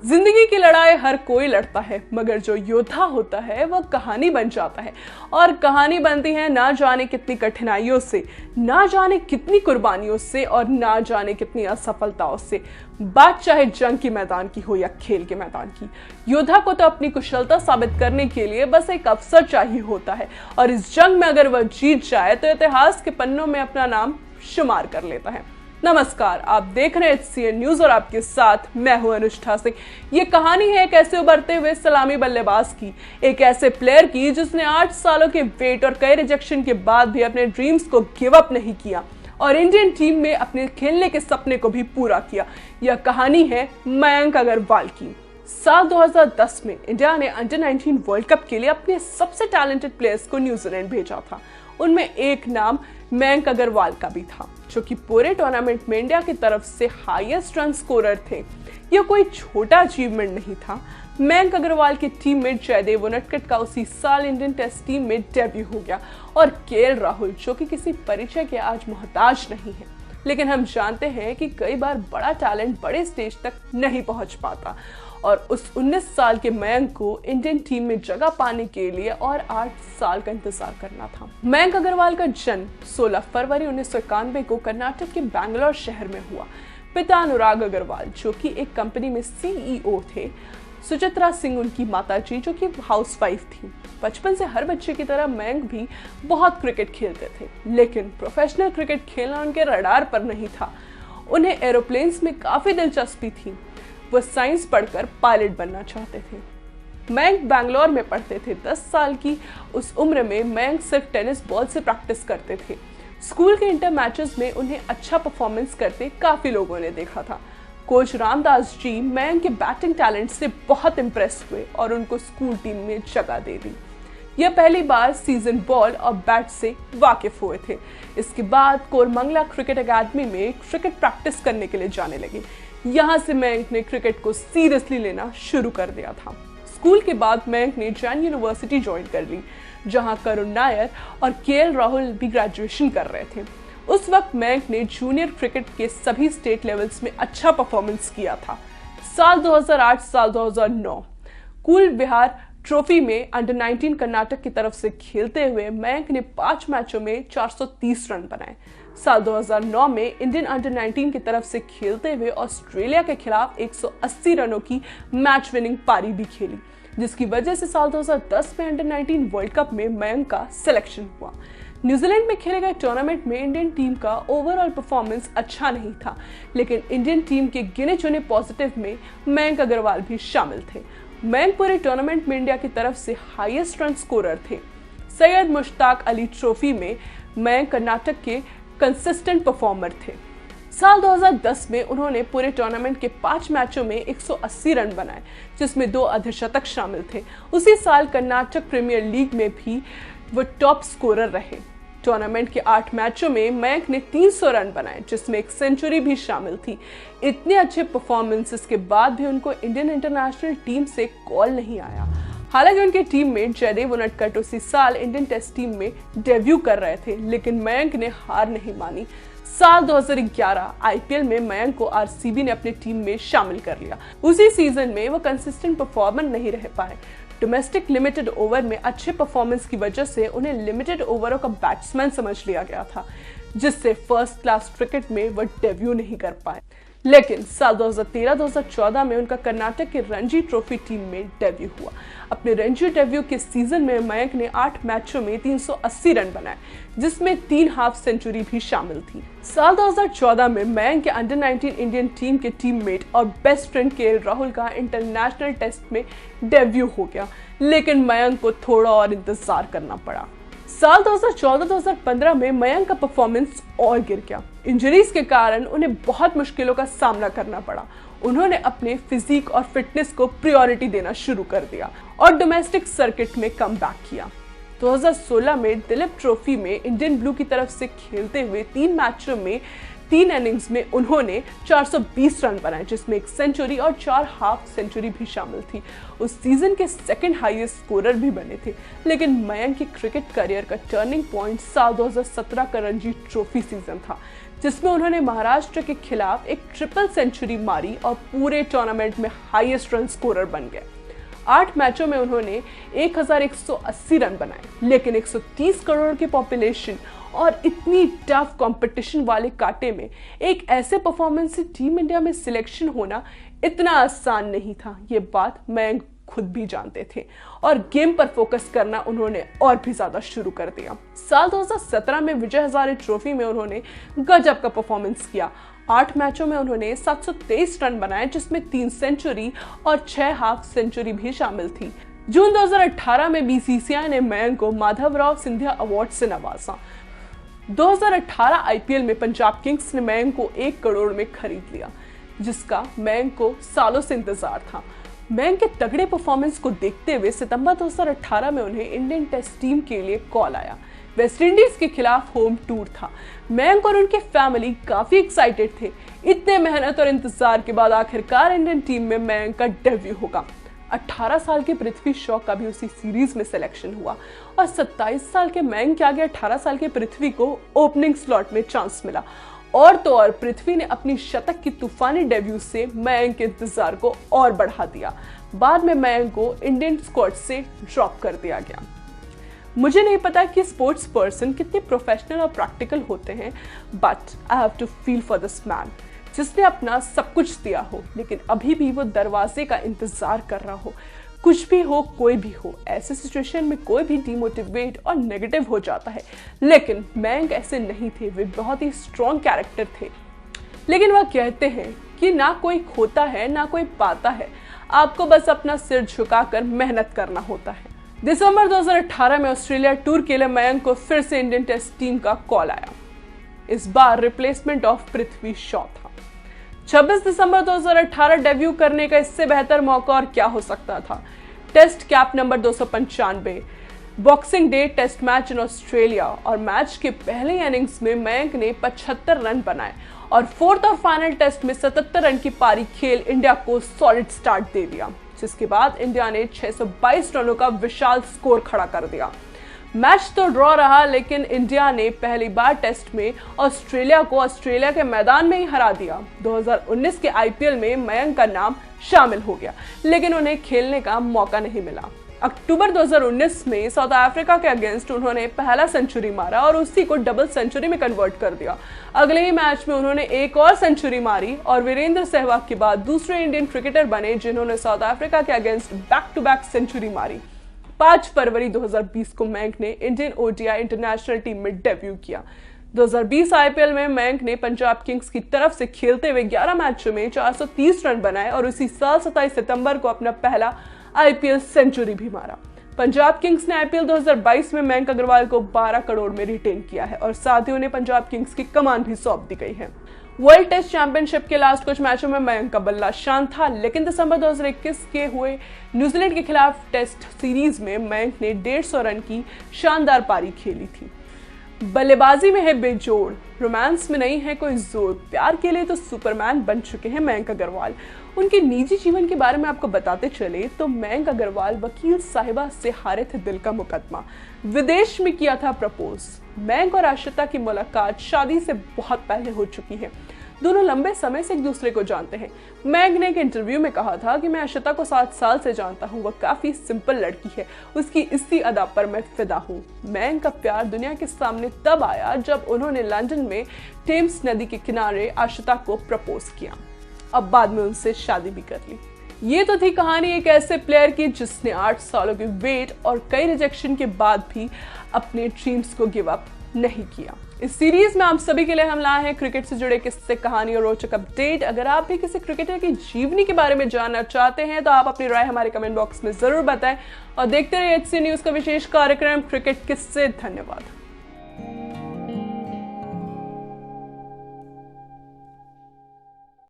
जिंदगी की लड़ाई हर कोई लड़ता है, मगर जो योद्धा होता है वह कहानी बन जाता है। और कहानी बनती है ना जाने कितनी कठिनाइयों से, ना जाने कितनी कुर्बानियों से और ना जाने कितनी असफलताओं से। बात चाहे जंग के मैदान की हो या खेल के मैदान की, योद्धा को तो अपनी कुशलता साबित करने के लिए बस एक अवसर चाहिए होता है। और इस जंग में अगर वह जीत जाए तो इतिहास के पन्नों में अपना नाम शुमार कर लेता है। नमस्कार, आप देख रहे हैं HCN न्यूज और आपके साथ मैं हूं अनुष्ठा सिंह। ये कहानी है एक ऐसे उभरते हुए सलामी बल्लेबाज की, एक ऐसे प्लेयर की जिसने 8 सालों के वेट और कई रिजेक्शन के बाद भी अपने ड्रीम्स को गिव अप नहीं किया और इंडियन टीम में अपने खेलने के सपने को भी पूरा किया। यह कहानी है मयंक अग्रवाल की। साल 2010 में इंडिया ने अंडर-19 वर्ल्ड कप के लिए अपने सबसे टैलेंटेड प्लेयर्स को न्यूजीलैंड भेजा था। उनमें एक नाम मयंक अग्रवाल का भी था, जो कि पूरे टूर्नामेंट में इंडिया की तरफ से हाईएस्ट रन स्कोरर थे। यह कोई छोटा अचीवमेंट नहीं था। मयंक अग्रवाल के टीममेट जयदेव उनडकट का उसी साल इंडियन टेस्ट टीम में डेब्यू हो गया और KL राहुल, जो कि किसी परिचय के आज मोहताज नहीं है, लेकिन हम जानते हैं कि कई बार बड़ा टैलेंट बड़े स्टेज तक नहीं पहुंच पाता। और उस 19 साल के मयंक को इंडियन टीम में जगह पाने के लिए और 8 साल का इंतजार करना था। मयंक अग्रवाल का जन्म 16 फरवरी 1991 को कर्नाटक के बैंगलोर शहर में हुआ। पिता अनुराग अग्रवाल, जो कि एक कंपनी में CEO थे। सुचित्रा सिंह उनकी माताजी, जो कि हाउसवाइफ थी। बचपन से हर बच्चे की तरह मयंक भी बहुत क्रिकेट खेलते थे, लेकिन प्रोफेशनल क्रिकेट खेलना उनके रडार पर नहीं था। उन्हें एरोप्लेन्स में काफी दिलचस्पी थी। वह साइंस पढ़कर पायलट बनना चाहते थे। मयंक बैंगलोर में पढ़ते थे। 10 साल की उस उम्र में मयंक सिर्फ टेनिस बॉल से प्रैक्टिस करते थे। स्कूल के इंटर मैचेस में उन्हें अच्छा परफॉर्मेंस करते काफी लोगों ने देखा था। कोच रामदास जी मयंक के बैटिंग टैलेंट से बहुत इम्प्रेस हुए और उनको स्कूल टीम में जगह दे दी। यह पहली बार सीजन बॉल और बैट से वाकिफ हुए थे। इसके बाद कोरमंगला क्रिकेट एकेडमी में क्रिकेट प्रैक्टिस करने के लिए जाने लगे। यहाँ से मयंक ने क्रिकेट को सीरियसली लेना शुरू कर दिया था। स्कूल के बाद मयंक ने जैन यूनिवर्सिटी ज्वाइन कर ली, जहाँ करुण नायर और KL राहुल भी ग्रेजुएशन कर रहे थे। उस वक्त मयंक ने जूनियर क्रिकेट के सभी स्टेट लेवल्स में अच्छा परफॉर्मेंस किया था। साल 2008 साल 2009 कूल बिहार ट्रॉफी में अंडर-19 कर्नाटक की तरफ से खेलते हुए मयंक ने 5 मैचों में 430 रन बनाए। साल 2009 में इंडियन अंडर-19 की तरफ से खेलते हुए ऑस्ट्रेलिया के खिलाफ 180 रनों की मैच विनिंग पारी भी खेली, जिसकी वजह से साल 2010 में अंडर-19 वर्ल्ड कप में मयंक का सिलेक्शन हुआ। न्यूजीलैंड में खेले गए टूर्नामेंट में इंडियन टीम का ओवरऑल परफॉर्मेंस अच्छा नहीं था, लेकिन इंडियन टीम के गिने चुने पॉजिटिव में मयंक अग्रवाल भी शामिल थे। मयंक पूरे टूर्नामेंट में इंडिया की तरफ से हाईएस्ट रन स्कोरर थे। सैयद मुश्ताक अली ट्रॉफी में मयंक कर्नाटक के कंसिस्टेंट परफॉर्मर थे। साल 2010 में उन्होंने पूरे टूर्नामेंट के 5 मैचों में 180 रन बनाए, जिसमें 2 अर्धशतक शामिल थे। उसी साल कर्नाटक प्रीमियर लीग में भी वो टॉप स्कोरर रहे। टूर्नामेंट के 8 मैचों में मयंक ने 300 रन बनाए, जिसमें एक सेंचुरी भी शामिल थी। इतने अच्छे परफॉर्मेंसेस के बाद भी उनको इंडियन इंटरनेशनल टीम से कॉल नहीं आया। हालांकि उनके टीममेट जयदेव उनडकट उसी साल इंडियन टेस्ट टीम में डेब्यू कर रहे थे, लेकिन मयंक ने हार नहीं मानी। साल 2011 IPL में मयंक को RCB ने अपनी टीम में शामिल कर लिया। उसी सीजन में वो कंसिस्टेंट परफॉर्मर नहीं रह पाए। डोमेस्टिक लिमिटेड ओवर में अच्छे परफॉर्मेंस की वजह से उन्हें लिमिटेड ओवरों का बैट्समैन समझ लिया गया था, जिससे फर्स्ट क्लास क्रिकेट में वो डेब्यू नहीं कर पाए। लेकिन साल 2013-2014 में उनका कर्नाटक के रणजी ट्रॉफी टीम में डेब्यू हुआ। अपने रणजी डेब्यू के सीजन में मयंक ने 8 मैचों में 380 रन बनाए, जिसमें 3 हाफ सेंचुरी भी शामिल थी। साल 2014 में मयंक के अंडर-19 इंडियन टीम के टीममेट और बेस्ट फ्रेंड KL राहुल का इंटरनेशनल टेस्ट में डेब्यू हो गया, लेकिन मयंक को थोड़ा और इंतजार करना पड़ा। साल 2014-2015 में मयंक का परफॉर्मेंस और गिर गया। इंजरीज के कारण उन्हें बहुत मुश्किलों का सामना करना पड़ा। उन्होंने अपने फिजिक और फिटनेस को प्रायोरिटी देना शुरू कर दिया और डोमेस्टिक सर्किट में कमबैक किया। 2016 में दिलीप ट्रॉफी में इंडियन ब्लू की तरफ से खेलते हुए 3 मैचों में 3 इनिंग्स में उन्होंने 420 रन बनाए, जिसमें एक सेंचुरी और 4 हाफ सेंचुरी भी शामिल थी। उस सीजन के सेकंड हाईएस्ट स्कोरर भी बने थे। लेकिन मयंक के क्रिकेट करियर का टर्निंग पॉइंट साल 2017 का रणजी ट्रॉफी सीजन था, जिसमें उन्होंने महाराष्ट्र के खिलाफ एक ट्रिपल सेंचुरी मारी और पूरे टूर्नामेंट में हाईएस्ट रन स्कोरर बन गए। 8 मैचों में उन्होंने 1180 रन बनाए, लेकिन 130 करोड़ की पॉपुलेशन और इतनी टफ कंपटीशन वाले कांटे में एक ऐसे परफॉर्मेंस से टीम इंडिया में सिलेक्शन होना इतना आसान नहीं था। ये बात मयंक खुद भी जानते थे और गेम पर फोकस करना उन्होंने और भी ज्यादा शुरू कर दिया। साल 2017 में विजय हजारे ट्रॉफी में उन्होंने गजब का परफॉर्मेंस किया। 8 मैचों में उन्होंने 723 रन बनाए, जिसमें 3 सेंचुरी और 6 हाफ सेंचुरी भी शामिल थी। जून 2018 में बीसीसीआई ने मयंक को माधवराव सिंधिया अवार्ड से नवाजा। 2018 आईपीएल में पंजाब किंग्स ने मयंक को 1 करोड़ में खरीद लिया, जिसका मयंक को सालों से इंतजार था। मयंक के तगड़े परफॉर्मेंस को देखते हुए सितंबर 2018 में उन्हें इंडियन टेस्ट टीम के लिए कॉल आया। वेस्टइंडीज के खिलाफ होम टूर था। मयंक और उनकी फैमिली काफी एक्साइटेड थे। इतने मेहनत और इंतजार के बाद आखिरकार इंडियन टीम में मयंक का डेब्यू होगा। 18 साल के पृथ्वी शॉ का भी उसी सीरीज में सिलेक्शन हुआ और 27 साल के मयंक के आगे 18 साल के पृथ्वी को ओपनिंग स्लॉट में चांस मिला। और तो और पृथ्वी ने अपनी शतक की तूफानी डेब्यू से मयंक के इंतजार को और बढ़ा दिया। बाद में मयंक को इंडियन स्क्वाड से ड्रॉप कर दिया गया। मुझे नहीं पता कि स्पोर्ट्स पर्सन कितने प्रोफेशनल और प्रैक्टिकल होते हैं, but I have to feel for this man जिसने अपना सब कुछ दिया हो, लेकिन अभी भी वो दरवाजे का इंतजार कर रहा हो। कुछ भी हो, कोई भी हो, ऐसे सिचुएशन में कोई भी डिमोटिवेट और नेगेटिव हो जाता है, लेकिन मयंक ऐसे नहीं थे। वे बहुत ही स्ट्रॉन्ग कैरेक्टर थे। लेकिन वह कहते हैं कि ना कोई खोता है ना कोई पाता है, आपको बस अपना सिर झुकाकर मेहनत करना होता है। दिसंबर 2018 में ऑस्ट्रेलिया टूर के लिए मयंक को फिर से इंडियन टेस्ट टीम का कॉल आया। इस बार रिप्लेसमेंट ऑफ पृथ्वी शॉ था। 26 दिसंबर 2018 डेब्यू करने का इससे बेहतर मौका और क्या हो सकता था। Test cap number 295, Boxing Day test match in Australia, और मैच के पहले इनिंग्स में मयंक ने 75 रन बनाए और फोर्थ और फाइनल टेस्ट में 77 रन की पारी खेल इंडिया को सॉलिड स्टार्ट दे दिया, जिसके बाद इंडिया ने 622 रनों का विशाल स्कोर खड़ा कर दिया। मैच तो ड्रॉ रहा, लेकिन इंडिया ने पहली बार टेस्ट में ऑस्ट्रेलिया को ऑस्ट्रेलिया के मैदान में ही हरा दिया। 2019 के आईपीएल में मयंक का नाम शामिल हो गया, लेकिन उन्हें खेलने का मौका नहीं मिला। अक्टूबर 2019 में साउथ अफ्रीका के अगेंस्ट उन्होंने पहला सेंचुरी मारा और उसी को डबल सेंचुरी में कन्वर्ट कर दिया। अगले ही मैच में उन्होंने एक और सेंचुरी मारी और वीरेंद्र सहवाग के बाद दूसरे इंडियन क्रिकेटर बने जिन्होंने साउथ अफ्रीका के against back to back century मारी। 5 फरवरी 2020 को मयंक ने इंडियन ओडीआई इंटरनेशनल टीम में डेब्यू किया। 2020 आईपीएल में मयंक ने पंजाब किंग्स की तरफ से खेलते हुए 11 मैचों में 430 रन बनाए और उसी साल 27 सितंबर को अपना पहला आईपीएल सेंचुरी भी मारा। पंजाब किंग्स ने आईपीएल 2022 में मयंक अग्रवाल को 12 करोड़ में रिटेन किया है और साथ ही उन्हें पंजाब किंग्स की कमान भी सौंप दी गई है। वर्ल्ड टेस्ट चैंपियनशिप के लास्ट कुछ मैचों में मयंक का बल्ला शांत था, लेकिन दिसंबर 2021 के हुए न्यूजीलैंड के खिलाफ टेस्ट सीरीज में मयंक ने 150 रन की शानदार पारी खेली थी। बल्लेबाजी में है बेजोड़, रोमांस में नहीं है कोई जोर, प्यार के लिए तो सुपरमैन बन चुके हैं मयंक अग्रवाल। उनके निजी जीवन के बारे में आपको बताते चले तो मयंक अग्रवाल वकील साहिबा से हारे थे दिल का मुकदमा, विदेश में किया था प्रपोज। मयंक और आशिता की मुलाकात शादी से बहुत पहले हो चुकी है। दोनों लंबे समय से एक दूसरे को जानते हैं। मयंक ने एक इंटरव्यू में कहा था कि मैं आशिता को 7 साल से जानता हूँ, वह काफी सिंपल लड़की है, उसकी इसी अदा पर मैं फिदा हूँ। मयंक का प्यार दुनिया के सामने तब आया जब उन्होंने लंदन में टेम्स नदी के किनारे आशिता को प्रपोज किया, अब बाद में उनसे शादी भी कर ली। ये तो थी कहानी एक ऐसे प्लेयर की जिसने 8 सालों के वेट और कई रिजेक्शन के बाद भी अपने ड्रीम्स को गिव अप नहीं किया। इस सीरीज में आप सभी के लिए हम लाए हैं क्रिकेट से जुड़े किस्से, कहानी और रोचक अपडेट। अगर आप भी किसी क्रिकेटर की जीवनी के बारे में जानना चाहते हैं तो आप अपनी राय हमारे कमेंट बॉक्स में जरूर बताएं और देखते रहिए HC न्यूज का विशेष कार्यक्रम क्रिकेट किस्से। धन्यवाद।